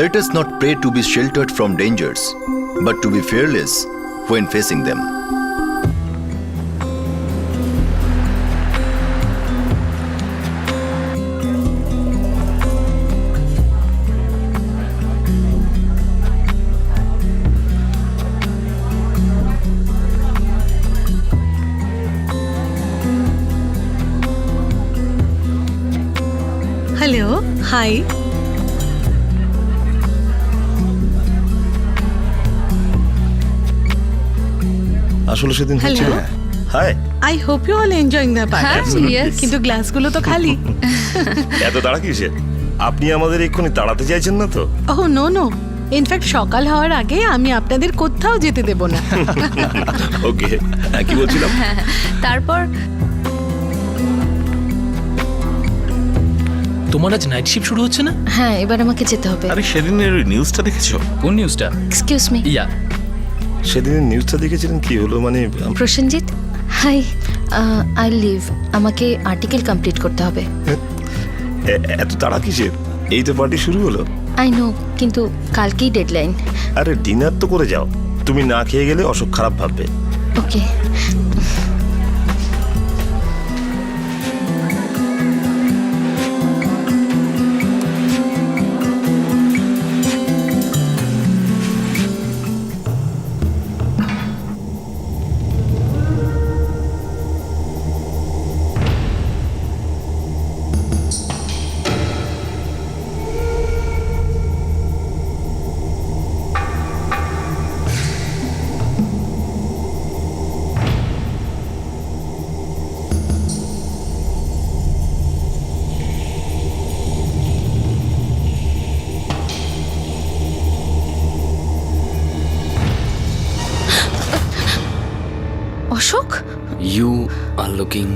Let us not pray to be sheltered from dangers, but to be fearless when facing them. Hello, hi. আসলে সেদিন হয়েছিল high I hope you all enjoying the party. Yes. কিন্তু গ্লাসগুলো তো খালি। এত তাড়া কিসে? আপনি আমাদের এক্ষুনি তাড়াতে চাইছেন না তো? Oh no no. ইনফ্যাক্ট সকাল হওয়ার আগে আমি আপনাদের কোথাও যেতে দেব না। ওকে, কি বলছিলাম? তারপর তোমার আজ নাইট শিফট শুরু হচ্ছে না? হ্যাঁ, এবার আমাকে যেতে হবে। আরে সেদিনের ওই নিউজটা দেখেছো? কোন নিউজটা? Excuse me. ইয়া, সেদিন নিউজটা দেখেছিলেন, কি হলো মানে? Prosenjit, hi, I leave. আমাকে আর্টিকেল কমপ্লিট করতে হবে। এত তাড়া কিসের? এই তো পার্টি শুরু হলো। আই নো, কিন্তু কালকেই ডেডলাইন। আরে ডিনার তো করে যাও, তুমি না খেয়ে গেলে অসুখ খারাপ ভাববে। ওকে। Ashok, You are looking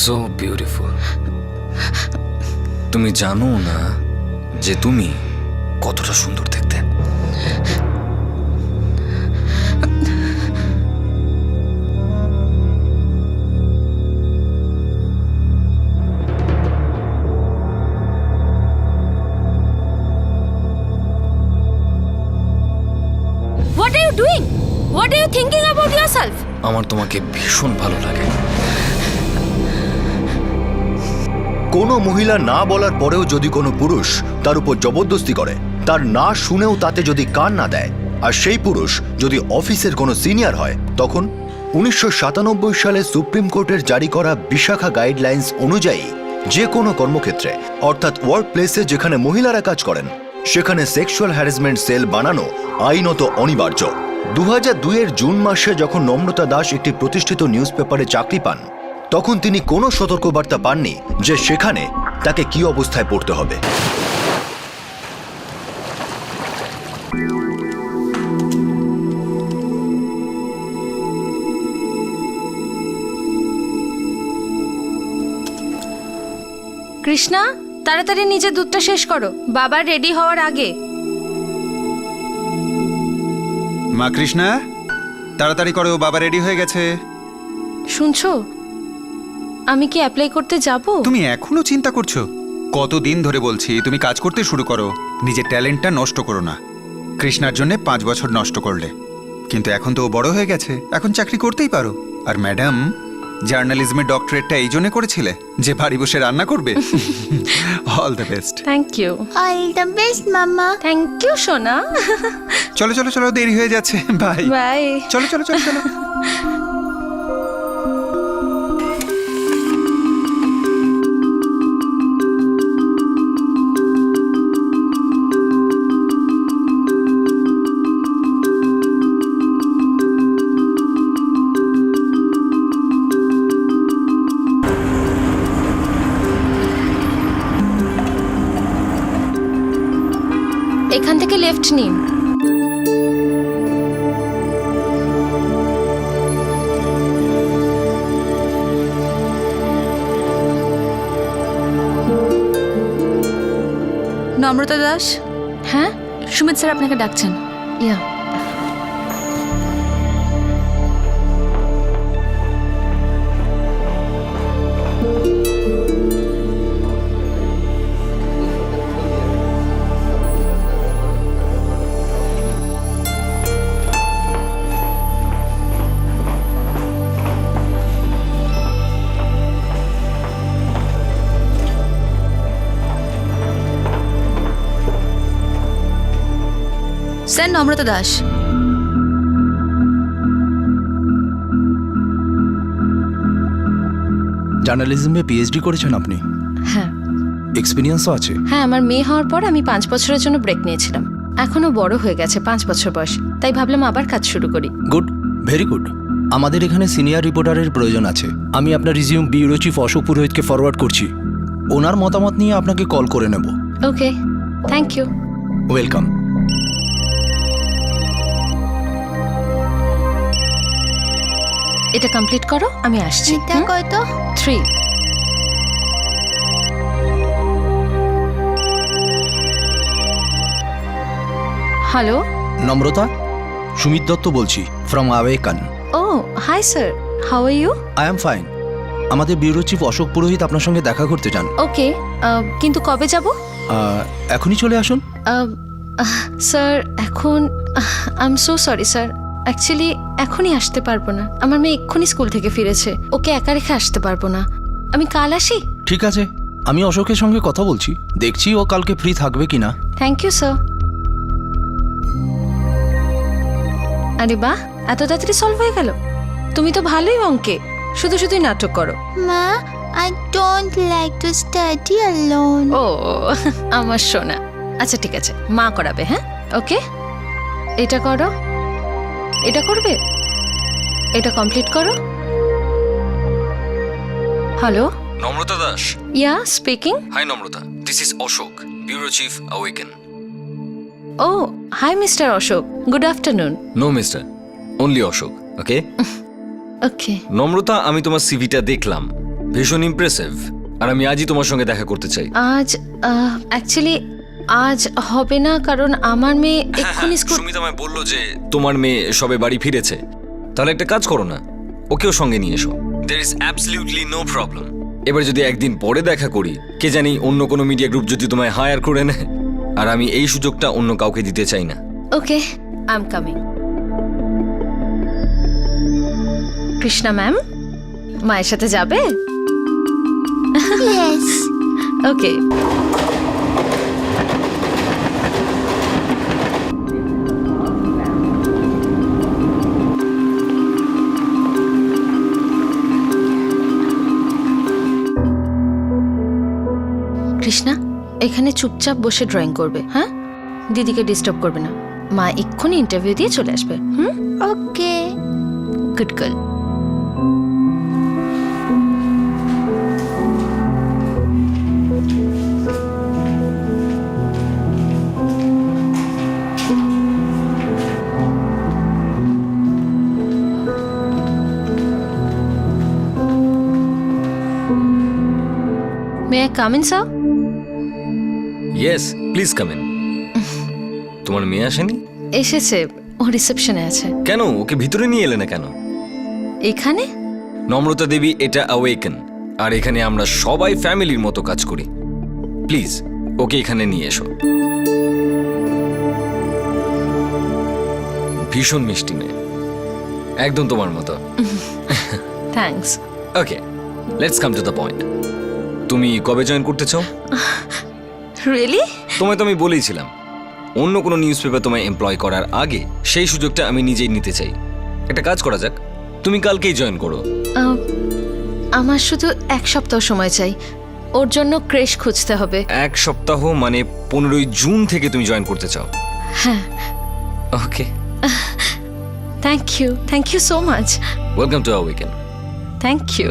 so beautiful. তুমি জানো না যে তুমি কতটা সুন্দর দেখতে? What are you doing? What are you thinking about yourself? আমার তোমাকে ভীষণ ভালো লাগে। কোনো মহিলা না বলার পরেও যদি কোনো পুরুষ তার উপর জবরদস্তি করে, তার না শুনেও তাতে যদি কান না দেয়, আর সেই পুরুষ যদি অফিসের কোনো সিনিয়র হয়, তখন 1997 সালে সুপ্রিম কোর্টের জারি করা বিশাখা গাইডলাইন্স অনুযায়ী যে কোনো কর্মক্ষেত্রে, অর্থাৎ ওয়ার্ক প্লেসে যেখানে মহিলারা কাজ করেন, সেখানে সেক্সুয়াল হ্যারাসমেন্ট সেল বানানো আইনত অনিবার্য। 2002 জুন মাসে যখন নম্রতা দাস একটি প্রতিষ্ঠিত নিউজ পেপারে চাকরি পান, তখন তিনি কোনো সতর্কবার্তা পাননি যে সেখানে তাকে কি অবস্থায় পড়তে হবে। কৃষ্ণা, তাড়াতাড়ি নিজের দুধটা শেষ করো, বাবা রেডি হওয়ার আগে। মা কৃষ্ণা, তাড়াতাড়ি করো, বাবা রেডি হয়ে গেছে। শুনছো, আমি কি অ্যাপ্লাই করতে যাব? তুমি এখনো চিন্তা করছো? কতদিন ধরে বলছি তুমি কাজ করতে শুরু করো, নিজের ট্যালেন্টটা নষ্ট করো না। কৃষ্ণার জন্য 5 বছর নষ্ট করলে, কিন্তু এখন তো ও বড় হয়ে গেছে, এখন চাকরি করতেই পারো। আর ম্যাডাম, জার্নালিজমের ডক্টরেটটা এই জন্য করেছিলে যে বাড়ি বসে রান্না করবে। All the best. Thank you. All the best mamma. Thank you সোনা। চলো চলো চলো, দেরি হয়ে যাচ্ছে। Bye bye. চলো চলো চলো চলো। এখান থেকে লেফট নিন। নম্রতা দাস, হ্যাঁ, সুমিত স্যার আপনাকে ডাকছেন। ইয়া। নম্রতা দাস। জার্নালিজমে পিএইচডি করেছেন আপনি? হ্যাঁ এক্সপিরিয়েন্সও আছে? হ্যাঁ, আমার মেয়ে হওয়ার পর আমি 5 বছরের জন্য ব্রেক নিয়েছিলাম। এখনো বড় হয়ে গেছে, 5 বছর বয়স, তাই ভাবলাম আবার কাজ শুরু করি। Good, very good. আমাদের এখানে সিনিয়র রিপোর্টারের প্রয়োজন আছে। আমি আপনার রিজিউম ব্যুরো চিফ অশোক পুরোহিতকে ফরওয়ার্ড করছি। ওনার মতামত নিয়ে আপনাকে কল করে নেব। Okay, thank you. ওয়েলকাম। এটা কমপ্লিট করো, আমি আসছি। এটা কত? 3। হ্যালো। নম্রতা, সুমিত দত্ত বলছি, from Awaken. Oh hi sir, how are you? I am fine. আমাদের ব্যুরো চিফ অশোক পুরোহিত আপনার সঙ্গে দেখা করতে চান। ওকে, কিন্তু কবে যাব? এখনই চলে আসুন। স্যার এখন I am so sorry sir, actually এখনই আসতে পারবো না। আমার মেয়ে এক্ষুনি স্কুল থেকে ফিরেছে, ওকে একা রেখে আসতে পারবো না। আমি কাল আসি? ঠিক আছে, আমি অশোকের সঙ্গে কথা বলছি, দেখছি ও কালকে ফ্রি থাকবে কিনা। Thank you sir. আরে বাহ, এত তাড়াতাড়ি সলভ হয়ে গেল। তুমি তো ভালোই অঙ্কে, শুধু শুধুই নাটক করো। মা, I don't like to study alone. ও আমার সোনা। আচ্ছা ঠিক আছে, মা করাবে। হ্যাঁ ওকে, এটা করো, এটা করবে, এটা কমপ্লিট করো। Hello, Namrata Das. Yeah speaking. Hi Namrata, this is Ashok, bureau chief Awaken. Oh hi mister Ashok, good afternoon. No mister, only Ashok, okay? Okay. Namrata, আমি তোমার সিভিটা দেখলাম, ভীষণ ইমপ্রেসিভ, আর আমি আজই তোমার সঙ্গে দেখা করতে চাই। আজ অ্যাকচুয়ালি আজ হবে না, কারণ আমার মেয়ে এক্ষুনি স্কুল। সুমিত আমায় বললো যে তোমার মেয়ে সবে বাড়ি ফিরেছে। তাহলে একটা কাজ করো না, ওকেও সঙ্গে নিয়ে এসো। There is absolutely no problem. এবার যদি একদিন পরে দেখা করি, কে জানি অন্য কোনো মিডিয়া গ্রুপ যদি তোমায় হায়ার করে নেয়, আর আমি এই সুযোগটা অন্য কাউকে দিতে চাই না। Okay, I am coming. Krishna ma'am, মায়ের সাথে যাবে? Yes. ওকে। কৃষ্ণা, এখানে চুপচাপ বসে ড্রয়িং করবে, হ্যাঁ? দিদিকে ডিস্টার্ব করবে না। মা এক্ষুনি ইন্টারভিউ দিয়ে চলে আসবে। Okay. Good girl. May I come in sir? Yes, please come in. তোমার মেয়ে আসেনি? এসেছে, ও রিসেপশনে আছে। কেন, ওকে ভিতরে নিয়ে এলে না কেন? এখানে নম্রতা দেবী, এটা অ্যাওয়েকেন, আর এখানে আমরা সবাই ফ্যামিলির মতো কাজ করি। প্লিজ ওকে এখানে নিয়ে এসো। ভীষণ মিষ্টি মেয়ে, একদম তোমার মতো। Thanks. Okay, let's come to the point. তুমি কবে জয়েন করতে চাও? রিয়েলি? তোমায় তো আমি বলেইছিলাম, অন্য কোনো নিউজ পেপার তোমায় এমপ্লয় করার আগে সেই সুযোগটা আমি নিজেই নিতে চাই। একটা কাজ করা যাক, তুমি কালকেই জয়েন করো। আমার শুধু 1 সপ্তাহ সময় চাই, ওর জন্য ক্রেশ খুঁজতে হবে। 1 সপ্তাহ মানে 15ই জুন থেকে তুমি জয়েন করতে চাও? হ্যাঁ। Okay, thank you so much. Welcome to our weekend. Thank you.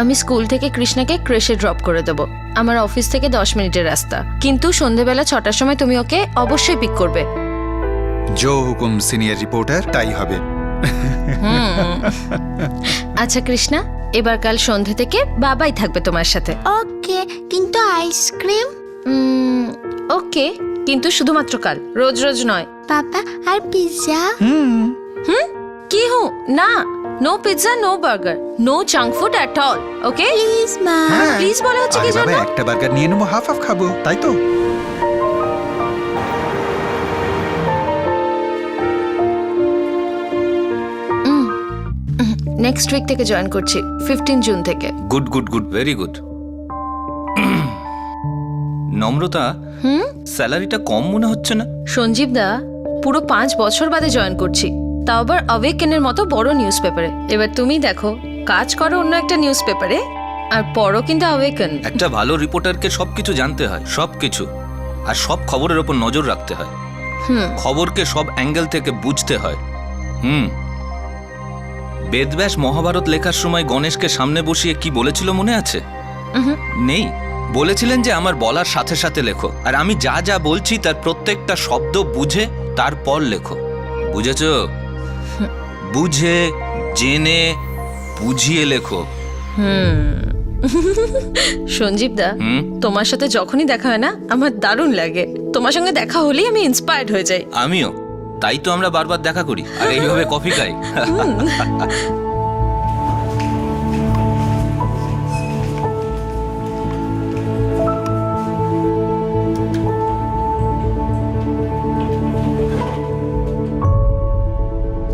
আমি স্কুল থেকে কৃষ্ণাকে ক্রেশে ড্রপ করে দেবো। আমার অফিস থেকে 10 মিনিটের রাস্তা, কিন্তু সন্ধেবেলা 6টার সময় তুমি ওকে অবশ্যই পিক করবে। জো হুকুম সিনিয়র রিপোর্টার, তাই হবে। আচ্ছা কৃষ্ণা, এবার কাল সন্ধে থেকে বাবাই থাকবে তোমার সাথে। Okay, কিন্তু আইসক্রিম? ওকে, কিন্তু শুধুমাত্র কাল, রোজ রোজ নয়। পাপা আর পিৎজা? কি হো না, no pizza, no burger, no junk food at all, okay? Please মা। প্লিজ বলা হচ্ছে কি আরে বাবা, জানো? একটা বার্গার নিয়ে নেবো, হাফ হাফ খাবো, তাই তো? নেক্সট উইক থেকে জয়েন করছি, 15 জুন থেকে। Good good good, very good. নম্রতা, স্যালারিটা কম মনে হচ্ছে না? সঞ্জীব দা, পুরো 5 বছর বাদে জয়েন করছি, তাও আবার অওয়েকেনের মতো বড় নিউজ পেপারে। এবার তুমি দেখো, কাজ করো অন্য একটা নিউজ পেপারে আর পড়ো কিন্তু অওয়েকেন। একটা ভালো রিপোর্টারকে সবকিছু জানতে হয়, সবকিছু, আর সব খবরের ওপর নজর রাখতে হয়। খবরকে সব অ্যাঙ্গেল থেকে বুঝতে হয়। বেদব্যাস মহাভারত লেখার সময় গণেশকে সামনে বসিয়ে কি বলেছিল মনে আছে? নেই, বলেছিলেন যে আমার বলার সাথে সাথে লেখো, আর আমি যা যা বলছি তার প্রত্যেকটা শব্দ বুঝে তারপর লেখো। বুঝেছ? বুঝে জেনে বুঝিয়ে লেখো। সঞ্জীব দা, তোমার সাথে যখনই দেখা হয় না আমার দারুণ লাগে। তোমার সঙ্গে দেখা হলেই আমি ইন্সপায়ার্ড হয়ে যাই। আমিও, তাই তো আমরা বারবার দেখা করি আর এইভাবে কফি খাই।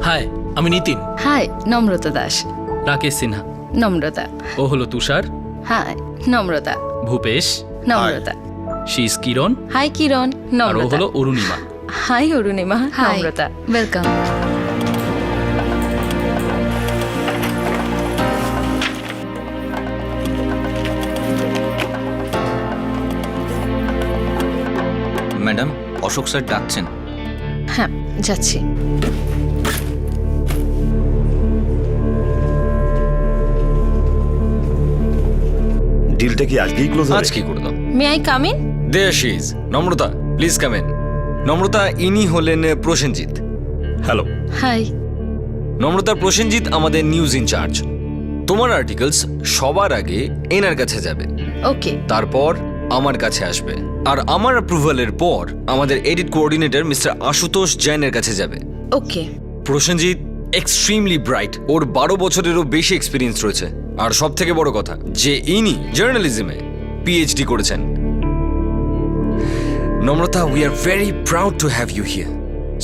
হাই, আমি নিতিন। হাই, নম্রতা দাস। রাকেশ সিনহা। নম্রতা। ও হলো তুষার। হাই, নম্রতা। ভূপেশ। নম্রতা। She is Kiran. হাই কিরণ। আর ও নম্রতা। হলো অরুণিমা। হাই অরুণিমা। নম্রতা। ওয়েলকাম। ম্যাডাম, অশোক স্যার ডাকছেন। হ্যাঁ, যাচ্ছি। ডিলটা কি আজকেই ক্লোজ হবে? আজ কি করে দাও। May I come in? There she is. Namrata, please come in. Namrata, ইনি হলেন প্রসেনজিৎ। হ্যালো। হাই। নম্রতা, প্রসেনজিৎ আমাদের নিউজ ইনচার্জ। তোমার আর্টিকেলস সবার আগে এনার কাছে যাবে, ওকে। তারপর আমার কাছে আসবে, আর আমার অ্যাপ্রুভালের পর আমাদের এডিট কোঅর্ডিনেটর মিস্টার আশুতোষ জৈনের কাছে যাবে। ওকে। প্রসেনজিৎ এক্সট্রিমলি ব্রাইট, ওর 12 বছরেরও বেশি এক্সপিরিয়েন্স রয়েছে, আর সব থেকে বড় কথা যে ইনি জার্নালিজমে পিএইচডি করেছেন। Namrata, we are very proud to have you here,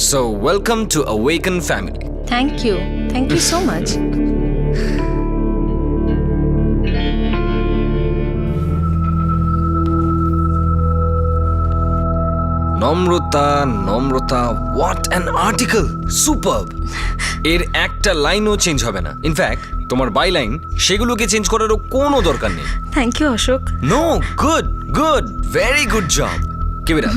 so welcome to awaken family. Thank you so much. Namrata, Namrata, what an article, সুপারব। এর একটা লাইনও চেঞ্জ হবে না, ইনফ্যাক্ট তোমার বাই লাইন সেগুলোকে চেঞ্জ করারও কোনো দরকার নেই। Thank you Ashok. No, good good, very good job. কেউ এটা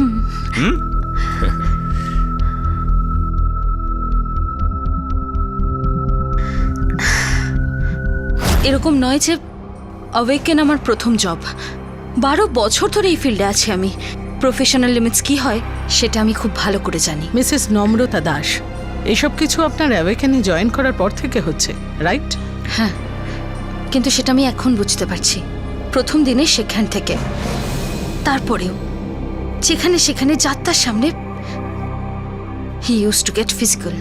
এরকম নয় যে অওয়েকেন আমার প্রথম জব। 12 বছর ধরে এই ফিল্ডে আছি আমি। প্রফেশনাল লিমিটস কি হয় সেটা আমি খুব ভালো করে জানি। মিসেস নম্রতা দাস, এসব কিছু আপনার অ্যাওয়েকেনে জয়েন করার পর থেকে হচ্ছে, রাইট? হ্যাঁ, কিন্তু সেটা আমি এখন বুঝতে পারছি। প্রথম দিনে সেখান থেকে, তারপরেও যেখানে সেখানে যাত্রার সামনে he use to get physical.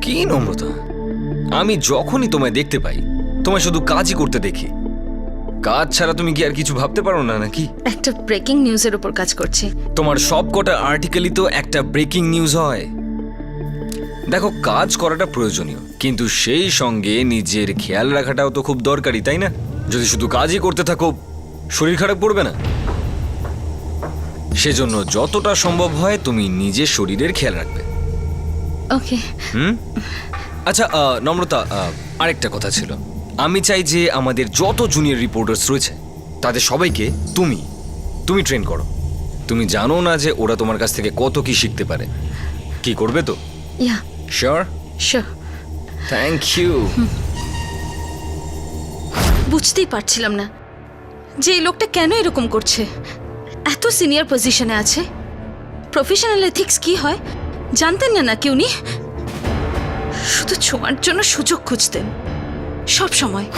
কি নম্রতা, আমি যখনই তোমায় দেখতে পাই তোমায় শুধু কাজই করতে দেখি। কাজ ছাড়া তুমি কি আর কিছু ভাবতে পারো না নাকি? একটা ব্রেকিং নিউজের উপর কাজ করছি। তোমার সব কটা আর্টিকেলই তো একটা ব্রেকিং নিউজ হয়। দেখো, কাজ করাটা প্রয়োজনীয়, কিন্তু সেই সঙ্গে নিজের খেয়াল রাখাটাও তো খুব দরকারি, তাই না? যদি শুধু কাজই করতে থাকো শরীর খারাপ পড়বে না? সেজন্য যতটা সম্ভব হয় তুমি নিজের শরীরের খেয়াল রাখবে। ওকে। আচ্ছা নম্রতা, আরেকটা কথা ছিল। আমি চাই যে আমাদের যত জুনিয়র রিপোর্টার্স রয়েছে তাদের সবাইকে তুমি ট্রেন করো। তুমি জানো না যে ওরা তোমার কাছ থেকে কত কি শিখতে পারে। কি করবে তো? Yeah, sure? Sure. Thank you. বুঝতেই পারছিলাম না যে এই লোকটা কেন এরকম করছে। এত সিনিয়র পজিশনে আছে, প্রফেশনাল এথিক্স কি হয় জানতেন না নাকি উনি? শুধু ছোঁয়ার জন্য সুযোগ খুঁজতেন সব সময়।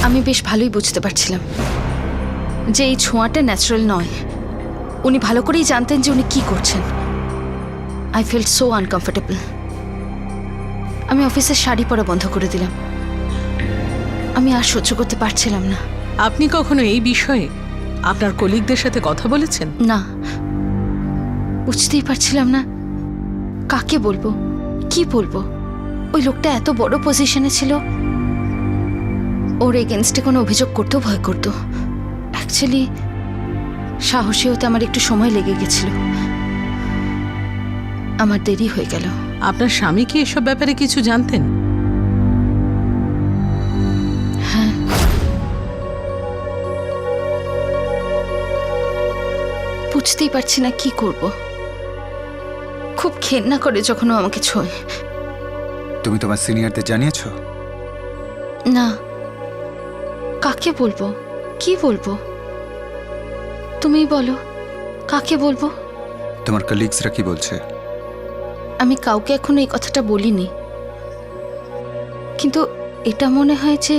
আমি বেশ ভালোই বুঝতে পারছিলাম যে এই ছোঁয়াটা ন্যাচারাল নয়। উনি ভালো করেই জানতেন যে উনি কি করছেন। I feel so uncomfortable. আমি অফিসের শাড়ি পরা বন্ধ করে দিলাম। আমি আর সহ্য করতে পারছিলাম না। আপনি কখনো এই বিষয়ে আপনার কলিগদের সাথে কথা বলেছেন? না, বুঝতেই পারছিলাম না কাকে বলবো, কি বলবো। ওই লোকটা এত বড় পজিশনে ছিল, ওর এগেনস্টে কোনো অভিযোগ করতেও ভয় করতো। অ্যাকচুয়ালি সাহসী হতে আমার একটু সময় লেগে গেছিল, আমার দেরি হয়ে গেল। আপনার স্বামী কি এসব ব্যাপারে কিছু জানতেন? হ্যাঁ, বুঝতেই পারছি না কি করব। খুব ঘেন্না করে যখন ও আমাকে ছোঁয়। তুমি তোমার সিনিয়রদের জানিয়েছো? না, কাকে বলবো, কি বলবো? তুমিই বলো, কাকে বলবো? তোমার কলিগসরা কি বলছে? আমি কাউকে এখনো এই কথাটা বলিনি, কিন্তু এটা মনে হয় যে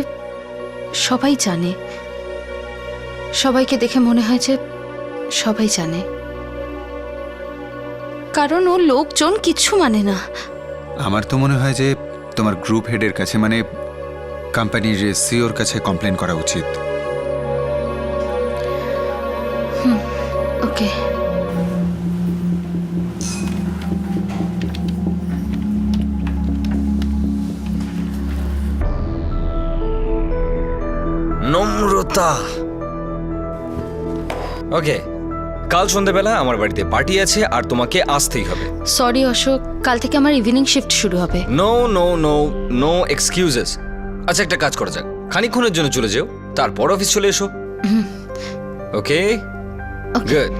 সবাই জানে। সবাইকে দেখে মনে হয় যে সবাই জানে, কারণ ও লোকজন কিচ্ছু মানে না। আমার তো মনে হয় যে তোমার গ্রুপ হেডের কাছে, মানে কোম্পানির সিওর কাছে কমপ্লেন করা উচিত। ওকে, নম্রতা। ওকে, কাল সন্ধ্যাবেলা আমার বাড়িতে পার্টি আছে আর তোমাকে আসতেই হবে। সরি অশোক, কাল থেকে আমার ইভিনিং শিফট শুরু হবে। No no no no excuses. আচ্ছা, একটা কাজ করা যাক, খানিকক্ষণের জন্য চলে যেও, তারপর অফিস চলে এসো। Okay, good,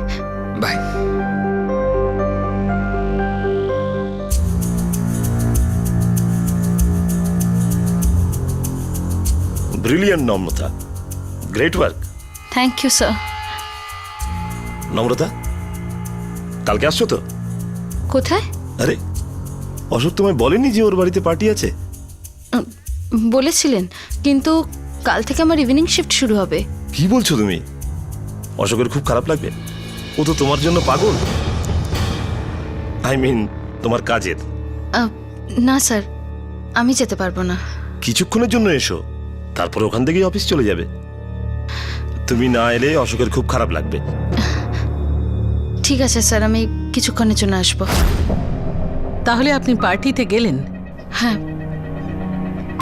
bye. Brilliant Namrata, great work. Thank you sir. Namrata, কালকে আসছো তো? কোথায়? আরে, অশোক তোমায় বলেনি যে ওর বাড়িতে পার্টি আছে? বলেছিলেন, কিন্তু কাল থেকে আমার ইভিনিং শিফট শুরু হবে। কি বলছো তুমি? অশোকের খুব খারাপ লাগবে, ও তো তোমার জন্য পাগল। আই মিন তোমার কাজের। না স্যার, আমি যেতে পারবো না। কিছুক্ষণের জন্য এসো, তারপর ওখান থেকেই অফিস চলে যাবে। তুমি না এলে অশোকের খুব খারাপ লাগবে। ঠিক আছে স্যার, আমি কিছুক্ষণের জন্য আসবো। তাহলে আপনি পার্টিতে গেলেন? হ্যাঁ,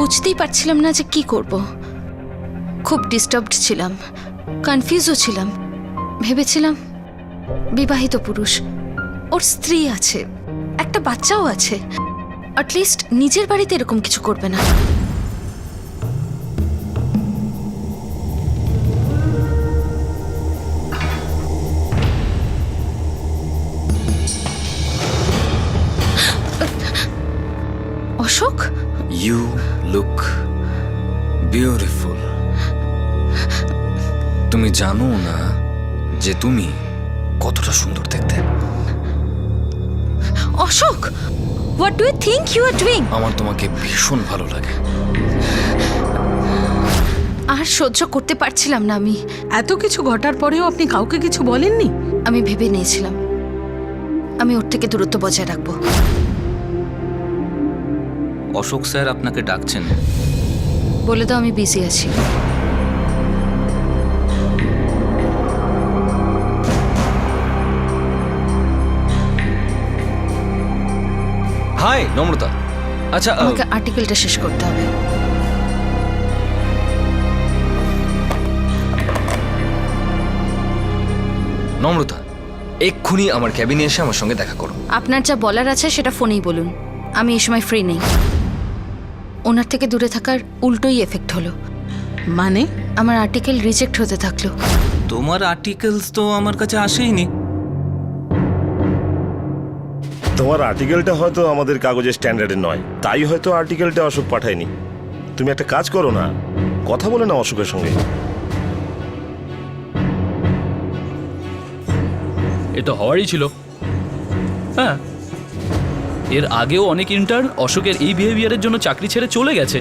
বুঝতেই পারছিলাম না যে কি করব। খুব ডিস্টার্বড ছিলাম, কনফিউজও ছিলাম। ভেবেছিলাম বিবাহিত পুরুষ, ওর স্ত্রী আছে, একটা বাচ্চাও আছে, অ্যাটলিস্ট নিজের বাড়িতে এরকম কিছু করবে না। Ashok, you look beautiful. তুমি জানো না যে তুমি কতটা সুন্দর দেখতে? Ashok, what do you think you are doing? আমার তোমাকে ভীষণ ভালো লাগে। আর সহ্য করতে পারছিলাম না আমি। এত কিছু ঘটার পরেও আপনি কাউকে কিছু বলেননি? আমি ভেবে নিয়েছিলাম আমি ওর থেকে দূরত্ব বজায় রাখবো। অশোক স্যার আপনাকে ডাকছেন। বলে দাও আমি বিজি আছি। হাই নম্রতা। আচ্ছা আমাকে আর্টিকেলটা শেষ করতে হবে। নম্রতা, এক্ষুনি আমার ক্যাবিনে এসে আমার সঙ্গে দেখা করো। আপনার যা বলার আছে সেটা ফোনেই বলুন, আমি এই সময় ফ্রি নেই। ওনার থেকে দূরে থাকার উল্টোই এফেক্ট হলো, মানে আমার আর্টিকেল রিজেক্ট হতে থাকলো। তোমার আর্টিকেলস তো আমার কাছে আসেইনি। তোমার আর্টিকেলটা হয়তো আমাদের কাগজের স্ট্যান্ডার্ডের নয়, তাই হয়তো আর্টিকেলটা অশোক পাঠায়নি। তুমি একটা কাজ করো না, কথা বলে না অশোকের সঙ্গে। এটা হওয়ারই ছিল। হ্যাঁ, এর আগেও অনেক ইন্টার্ন অশোকের এই বিহেভিয়ারের জন্য চাকরি ছেড়ে চলে গেছে।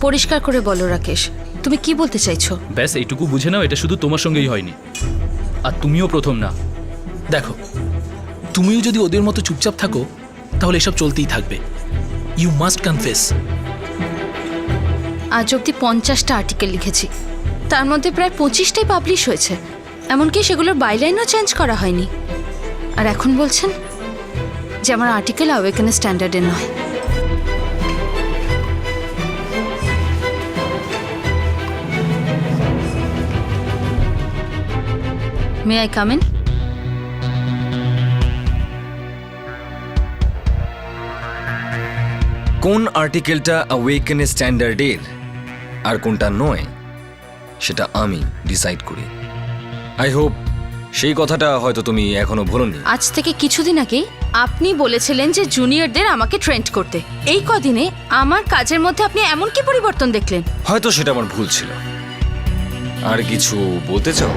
পরিষ্কার করে বলো রাকেশ, তুমি কি বলতে চাইছো? ব্যাস এইটুকু বুঝে নাও, এটা শুধু তোমার সঙ্গেই হয়নি, আর তুমিও প্রথম না। দেখো, তুমিও যদি ওদের মতো চুপচাপ থাকো তাহলে এসব চলতেই থাকবে। You must confess. আজ অব্দি 50টা আর্টিকেল লিখেছি, তার মধ্যে প্রায় 25টাই পাবলিশ হয়েছে, এমনকি সেগুলোর বাইলাইনও চেঞ্জ করা হয়নি। আর এখন বলছেন যে আমার আর্টিকেল অ্যাওয়েকেনের স্ট্যান্ডার্ডে নয়। May I come in? কোন আর্টিকেলটা অ্যাওয়েকেনের স্ট্যান্ডার্ডের আর কোনটা নয় সেটা আমি ডিসাইড করি। আই হোপ সেই কথাটা হয়তো তুমি এখনো ভুলোনি। আজ থেকে কিছুদিন আগে আপনি বলেছিলেন যে জুনিয়রদের আমাকে ট্রেন্ড করতে। এই কদিনে আমার কাজের মধ্যে আপনি এমন কি পরিবর্তন দেখলেন? হয়তো সেটা আমার ভুল ছিল। আর কিছু বলতে চাও?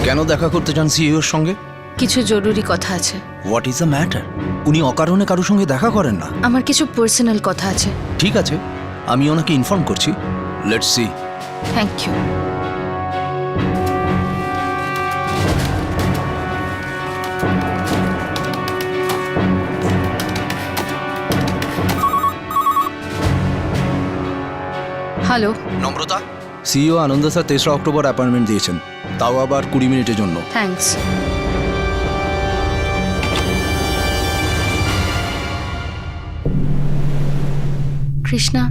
কেন দেখা করতে চান সিইওর সঙ্গে? কিছু জরুরি কথা আছে। What is the matter? উনি অকারণে কারোর সঙ্গে দেখা করেন না। আমার কিছু পার্সোনাল কথা আছে। ঠিক আছে, আমি ওনাকে ইনফর্ম করছি। Let's see. Thank you. Hello Namrata, CEO Anand sir 3রা অক্টোবর অ্যাপয়েন্টমেন্ট দিয়েছেন, তাও আবার 20 মিনিটের জন্য। থ্যাঙ্কস। কৃষ্ণা,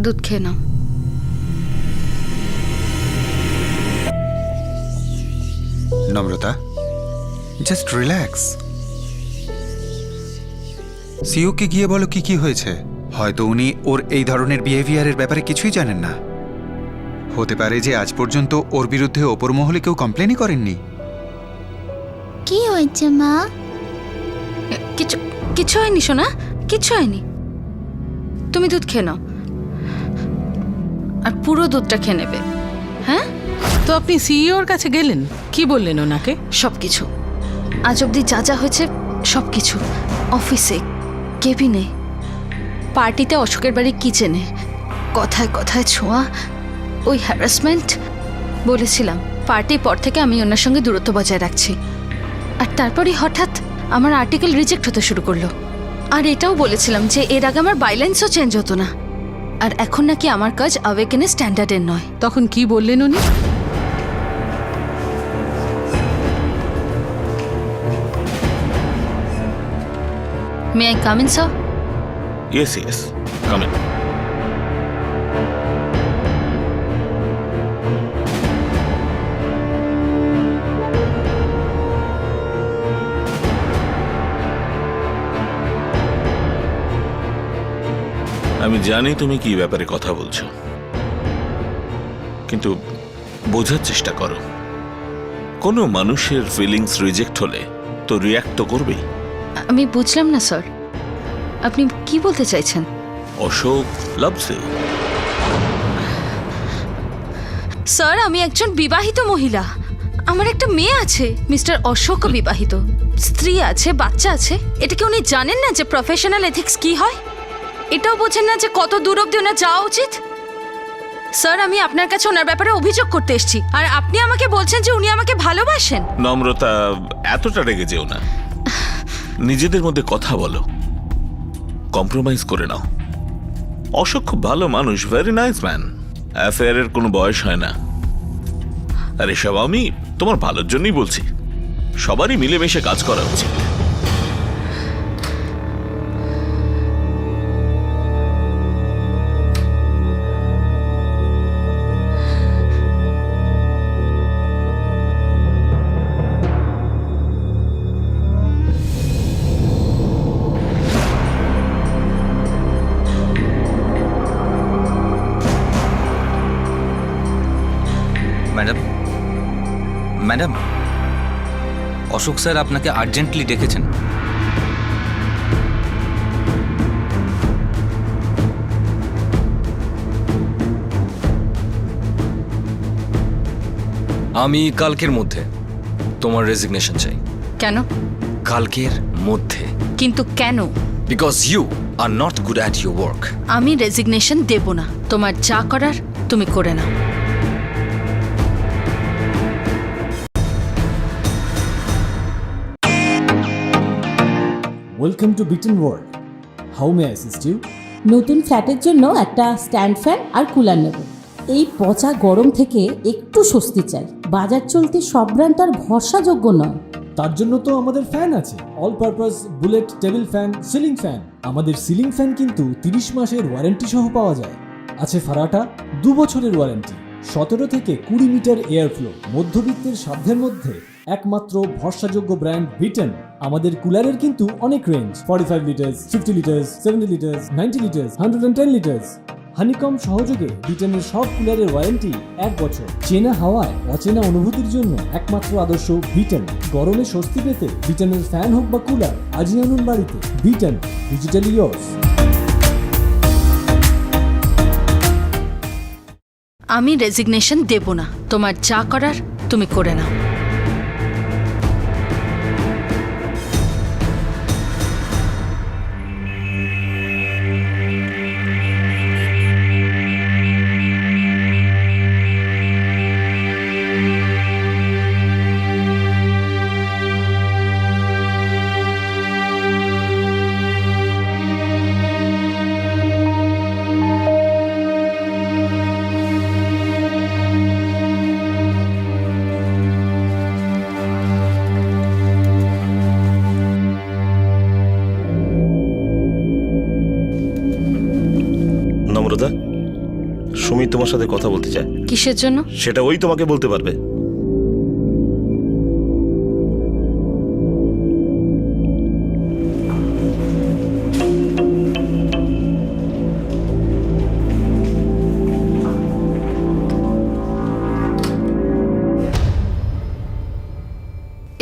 দুধ খেয়ে নাও। নম্রতা, জাস্ট রিল্যাক্স। সিওকে গিয়ে বলো কি কি হয়েছে। হয়তো উনি ওর এই ধরনের বিহেভিয়ারের ব্যাপারে কিছুই জানেন না। হতে পারে যে আজ পর্যন্ত ওর বিরুদ্ধে ওপর মহলে কেউ কমপ্লেনই করেননি। কি হয়েছে মা? কিছু কিছু হয়নি সোনা, কিছু হয়নি। তুমি দুধ খেয়ে নাও, আর পুরো দুধটা খেয়ে নেবে। হ্যাঁ, তো আপনি সিইওর কাছে গেলেন, কি বললেন ওনাকে? সব কিছু, আজ অব্দি যা যা হয়েছে সব কিছু। অফিসে, কেবিনে, পার্টিতে, অশোকের বাড়ির কিচেনে, কথায় কথায় ছোঁয়া, ওই হ্যারাসমেন্ট। বলেছিলাম পার্টির পর থেকে আমি ওনার সঙ্গে দূরত্ব বজায় রাখছি, আর তারপরই হঠাৎ আমার আর্টিকেল রিজেক্ট হতে শুরু করলো। আর এটাও বলেছিলাম যে এর আগে আমার বাইলেন্সও চেঞ্জ হতো না, আর এখন নাকি আমার কাজ অ্যাওয়েকেনের স্ট্যান্ডার্ডের নয়। তখন কি বললেন উনি? May I come in sir? Yes yes, come in. আমি জানি তুমি কি ব্যাপারে কথা বলছো, কিন্তু বোঝার চেষ্টা করো। কোনো মানুষের ফিলিংস রিজেক্ট হলে তো রিয়্যাক্ট তো করবেই। আমি বুঝলাম না স্যার, আপনি কি বলতে চাইছেন? Ashok loves you. স্যার, আমি একজন বিবাহিত মহিলা, আমার একটা মেয়ে আছে, মিস্টার অশোক বিবাহিত, স্ত্রী আছে, বাচ্চা আছে। এটা কি উনি জানেন না যে প্রফেশনাল এথিক্স কি হয়? এটাও বোঝেন না যে কত দূর অব্দি ওনার যাওয়া উচিত? স্যার, আমি আপনার কাছে ওনার ব্যাপারে অভিযোগ করতে এসেছি, আর আপনি আমাকে বলছেন যে উনি আমাকে ভালোবাসেন। নম্রতা, এতটা রেগে যেও না, নিজেদের মধ্যে কথা বলো, কম্প্রোমাইজ করে নাও। অশোক খুব ভালো মানুষ, ভেরি নাইস ম্যান। অ্যাফেয়ারের কোনো বয়স হয় না। আর এসব আমি তোমার ভালোর জন্যই বলছি। সবারই মিলেমিশে কাজ করা উচিত। ম্যাডাম, ম্যাডাম, অশোক স্যার আপনাকে আর্জেন্টলি ডেকেছেন। আমি কালকের মধ্যে তোমার রেজিগনেশন চাই। কেন? কালকের মধ্যে। কিন্তু কেন? Because you are not good at your work. আমি রেজিগনেশন দেব না। তোমার যা করার তুমি করে নাও। Welcome to Bitten world. How may I assist you? নতুন ফ্ল্যাটের জন্য একটা স্ট্যান্ড ফ্যান আর কুলার নেব। এই পচা গরম থেকে একটু স্বস্তি চাই। বাজার চলতে সব ব্র্যান্ড আর ভরসাযোগ্য নয়। তার জন্য তো আমাদের ফ্যান আছে, all purpose bullet table fan, ceiling fan. আমাদের সিলিং ফ্যান কিন্তু 30 মাসের ওয়ারেন্টি সহ পাওয়া যায়। আছে ফারাটা 2 বছরের ওয়ারেন্টি, 17 থেকে 20 মিটার এয়ার ফ্লো। মধ্যবিত্তের সাধ্যের মধ্যে একমাত্র ভরসাযোগ্য ব্র্যান্ড বিটেন। আমাদের কুলারের কিন্তু অনেক range, 45 litres, 50 litres, 70 litres, 90 litres, 110 litres. Honeycomb সহযোগে বিটেনের সব কুলারের ওয়ারেন্টি 1 বছর। চেনা হাওয়ায় অচেনা অনুভূতির জন্য একমাত্র আদর্শ বিটেন। গরমে স্বস্তি পেতে বিটেনের ফ্যান হোক বা কুলার, আজই আনুন বাড়িতে। Beaten, digitally yours. আমি রেজিগনেশন দেব না। তোমার যা করার তুমি করে নাও। নম্রতা, সুমিত তোমার সাথে কথা বলতে চায়। কিসের জন্য? সেটা ওই তোমাকে বলতে পারবে।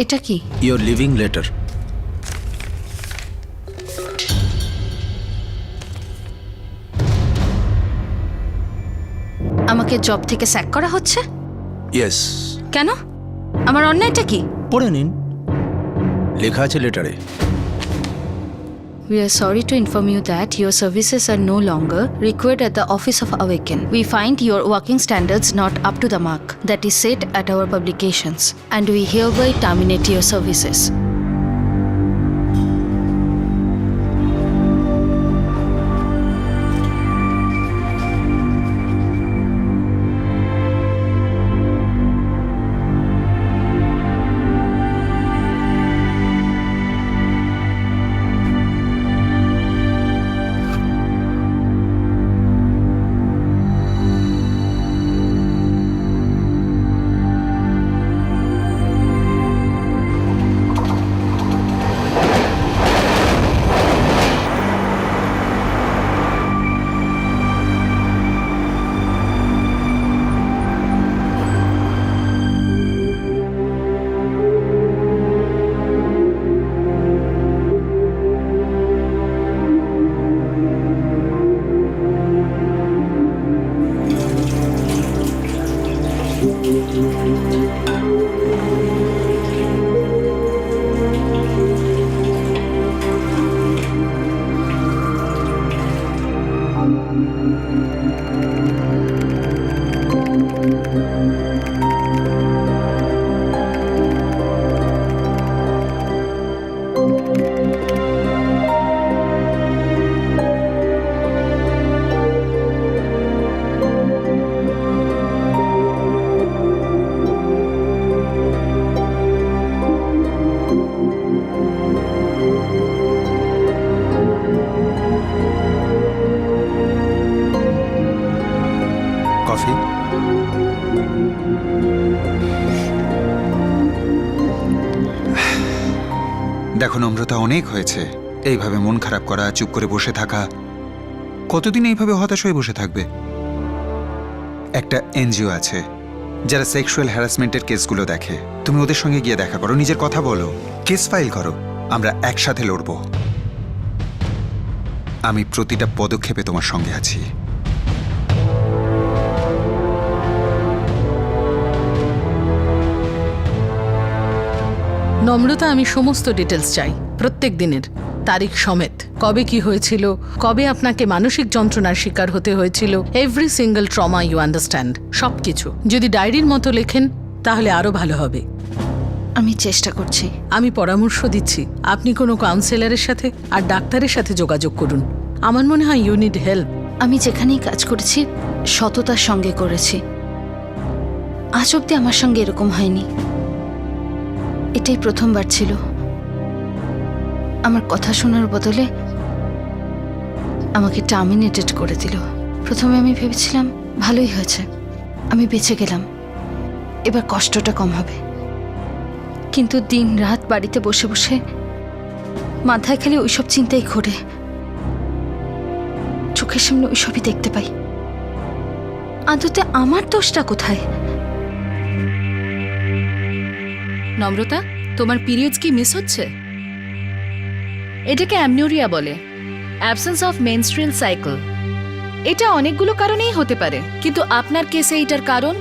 এটা কি? Your living letter. আমাকে জব থেকে স্যাক করা হচ্ছে? ইয়েস। কেন? আমার অন্যায়টা কি? পড়ে নিন, লেখা আছে লেটারে। We are sorry to inform you that your services are no longer required at the office of Awaken. We find your working standards not up to the mark that is set at our publications, and we hereby terminate your services. Coffee? দেখো নম্রতা, অনেক হয়েছে। এইভাবে মন খারাপ করা, চুপ করে বসে থাকা। কতদিন এইভাবে হতাশ হয়ে বসে থাকবে? একটা এনজিও আছে যারা সেক্সুয়াল হ্যারাসমেন্টের কেসগুলো দেখে। তুমি ওদের সঙ্গে গিয়ে দেখা করো, নিজের কথা বলো, কেস ফাইল করো। আমরা একসাথে লড়বো। আমি প্রতিটা পদক্ষেপে তোমার সঙ্গে আছি। নম্রতা, আমি সমস্ত ডিটেলস চাই, প্রত্যেক দিনের তারিখ সমেত। কবে কি হয়েছিল, কবে আপনাকে মানসিক যন্ত্রণার শিকার হতে হয়েছিল, every single trauma, you understand, সবকিছু। যদি ডায়েরির মতো লেখেন তাহলে আরো ভালো হবে। আমি চেষ্টা করছি। আমি পরামর্শ দিচ্ছি, আপনি কোনো কাউন্সিলরের সাথে আর ডাক্তারের সাথে যোগাযোগ করুন। আমার মনে হয় ইউ নিড হেল্প। আমি যেখানেই কাজ করেছি সততার সঙ্গে করেছি। আজ অব্দি আমার সঙ্গে এরকম হয়নি। এটাই প্রথমবার ছিল। আমার কথা শোনার বদলে আমাকে টার্মিনেটেড করে দিল। প্রথমে আমি ভেবেছিলাম ভালোই হয়েছে, আমি বেঁচে গেলাম, এবার কষ্টটা কম হবে। কিন্তু দিন রাত বাড়িতে বসে বসে মাথায় খালি ওইসব চিন্তাই ঘোরে। চোখের সামনে ওইসবই দেখতে পাই। আদতে আমার দোষটা কোথায়? নম্রতা, তোমার পিরিয়ডস কি মিস হচ্ছে? এটাকে অ্যামনোরিয়া বলে, অ্যাবসেন্স অফ মেনস্ট্রুয়াল সাইকেল। এটা অনেকগুলো কারণেই হতে পারে, কিন্তু আপনার কেসে এটার কারণ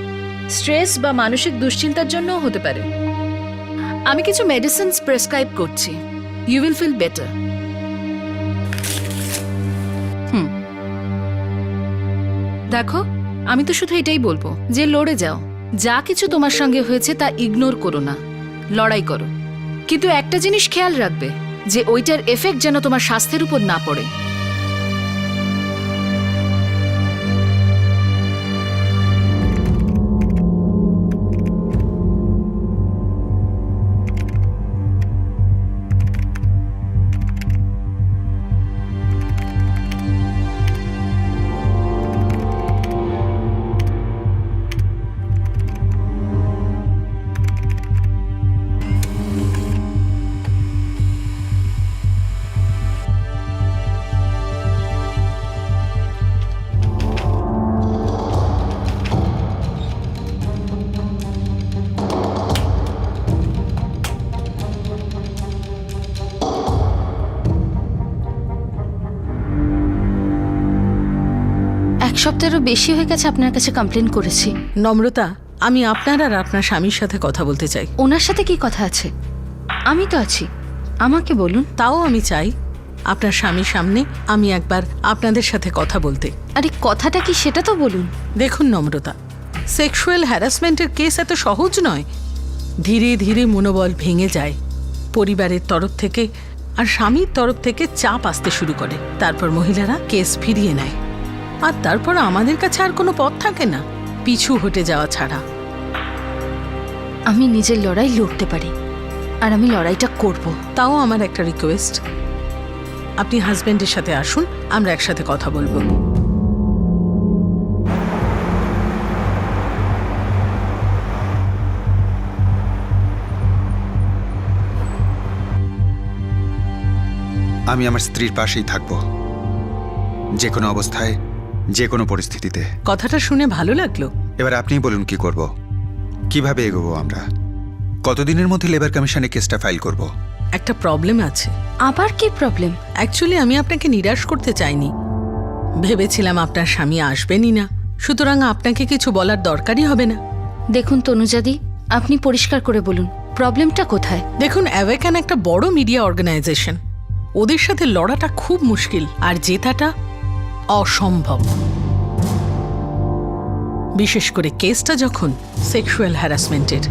স্ট্রেস বা মানসিক দুশ্চিন্তার জন্যও হতে পারে। আমি কিছু মেডিসিনস প্রেসক্রাইব করছি, ইউ উইল ফিল বেটার। দেখো, আমি তো শুধু এটাই বলবো যে লড়ে যাও। যা কিছু তোমার সঙ্গে হয়েছে তা ইগনোর করো না, লড়াই করো। কিন্তু একটা জিনিস খেয়াল রাখবে যে ওইটার এফেক্ট যেন তোমার স্বাস্থ্যের উপর না পড়ে। এক সপ্তাহেরও বেশি হয়ে গেছে আপনার কাছে কমপ্লেন করেছি। নম্রতা, আমি আপনার আর আপনার স্বামীর সাথে কথা বলতে চাই। ওনার সাথে কি কথা আছে? আমি তো আছি, আমাকে বলুন। তাও আমি চাই আপনার স্বামীর সামনে আমি একবার আপনাদের সাথে কথা বলতে। আরে কথাটা কি সেটা তো বলুন। দেখুন নম্রতা, সেক্সুয়াল হ্যারাসমেন্টের কেস এত সহজ নয়। ধীরে ধীরে মনোবল ভেঙে যায়। পরিবারের তরফ থেকে আর স্বামীর তরফ থেকে চাপ আসতে শুরু করে। তারপর মহিলারা কেস ফিরিয়ে নেয়, আর তারপর আমাদের কাছে আর কোনো পথ থাকে না পিছু হটে যাওয়া ছাড়া। আমি নিজের লড়াই লড়তে পারি, আর আমি লড়াইটা করব। তাও আমার একটা রিকোয়েস্ট, আপনি হাজবেন্ডের সাথে আসুন, আমরা একসাথে কথা বলবো। আমি আমার স্ত্রীর পাশেই থাকব, যে কোনো অবস্থায়, যে কোনো পরিস্থিতিতে। কথাটা শুনে ভালো লাগলো। এবার আপনিই বলুন কি করব, কিভাবে এগোবো আমরা? কতদিনের মধ্যে লেবার কমিশনে কেসটা ফাইল করব? একটা প্রবলেম আছে। আবার কি প্রবলেম? অ্যাকচুয়ালি আমি আপনাকে নিরাশ করতে চাইনি। ভেবেছিলাম আপনার স্বামী আসবেনই না, সুতরাং আপনাকে কিছু বলার দরকারই হবে না। দেখুন তনুজাদি, আপনি পরিষ্কার করে বলুন প্রবলেমটা কোথায়। দেখুন, অ্যাওয়েকান একটা বড় মিডিয়া অর্গানাইজেশন। ওদের সাথে লড়াটা খুব মুশকিল, আর জেতাটা অসম্ভব। বিশেষ করে কেসটা যখন সেক্সুয়াল হ্যারাসমেন্টের।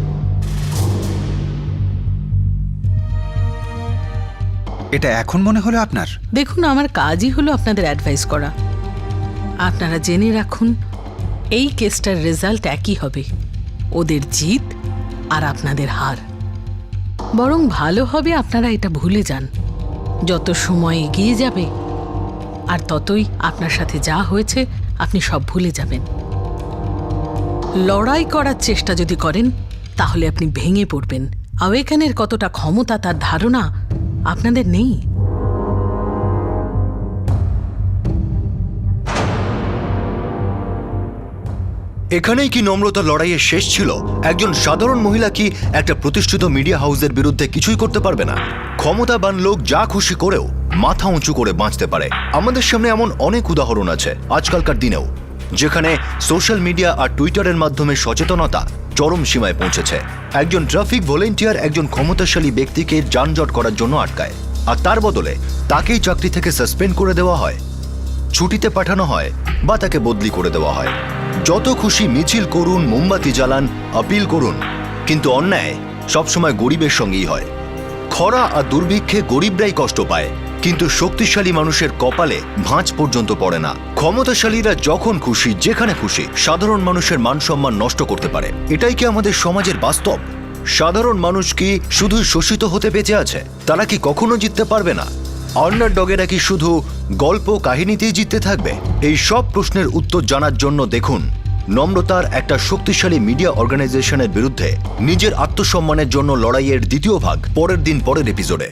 এটা এখন মনে হলো আপনার? দেখুন, আমার কাজই হলো আপনাদের অ্যাডভাইস করা। আপনারা জেনে রাখুন, এই কেসটার রেজাল্ট একই হবে, ওদের জিত আর আপনাদের হার। বরং ভালো হবে আপনারা এটা ভুলে যান। যত সময় এগিয়ে যাবে আর ততই আপনার সাথে যা হয়েছে আপনি সব ভুলে যাবেন। লড়াই করার চেষ্টা যদি করেন তাহলে আপনি ভেঙে পড়বেন। আওয়েকানের কতটা ক্ষমতা তার ধারণা আপনাদের নেই। এখানেই কি নম্রতার লড়াইয়ের শেষ ছিল? একজন সাধারণ মহিলা কি একটা প্রতিষ্ঠিত মিডিয়া হাউসের বিরুদ্ধে কিছুই করতে পারবে না? ক্ষমতাবান লোক যা খুশি করেও মাথা উঁচু করে বাঁচতে পারে। আমাদের সামনে এমন অনেক উদাহরণ আছে আজকালকার দিনেও, যেখানে সোশ্যাল মিডিয়া আর টুইটারের মাধ্যমে সচেতনতা চরম সীমায় পৌঁছেছে। একজন ট্রাফিক ভলেন্টিয়ার একজন ক্ষমতাশালী ব্যক্তিকে যানজট করার জন্য আটকায়, আর তার বদলে তাকেই চাকরি থেকে সাসপেন্ড করে দেওয়া হয়, ছুটিতে পাঠানো হয় বা তাকে বদলি করে দেওয়া হয়। যত খুশি মিছিল করুন, মোমবাতি জ্বালান, আপিল করুন, কিন্তু অন্যায় সবসময় গরিবের সঙ্গেই হয়। খরা আর দুর্ভিক্ষে গরিবরাই কষ্ট পায়, কিন্তু শক্তিশালী মানুষের কপালে ভাঁজ পর্যন্ত পড়ে না। ক্ষমতাশালীরা যখন খুশি যেখানে খুশি সাধারণ মানুষের মান সম্মান নষ্ট করতে পারে। এটাই কি আমাদের সমাজের বাস্তব? সাধারণ মানুষ কি শুধুই শোষিত হতে বেঁচে আছে? তারা কি কখনো জিততে পারবে না? আন্ডারডগেরা কি শুধু গল্প কাহিনীতেই জিততে থাকবে? এই সব প্রশ্নের উত্তর জানার জন্য দেখুন নম্রতার একটা শক্তিশালী মিডিয়া অর্গানাইজেশনের বিরুদ্ধে নিজের আত্মসম্মানের জন্য লড়াইয়ের দ্বিতীয় ভাগ পরের দিন পরের এপিসোডে।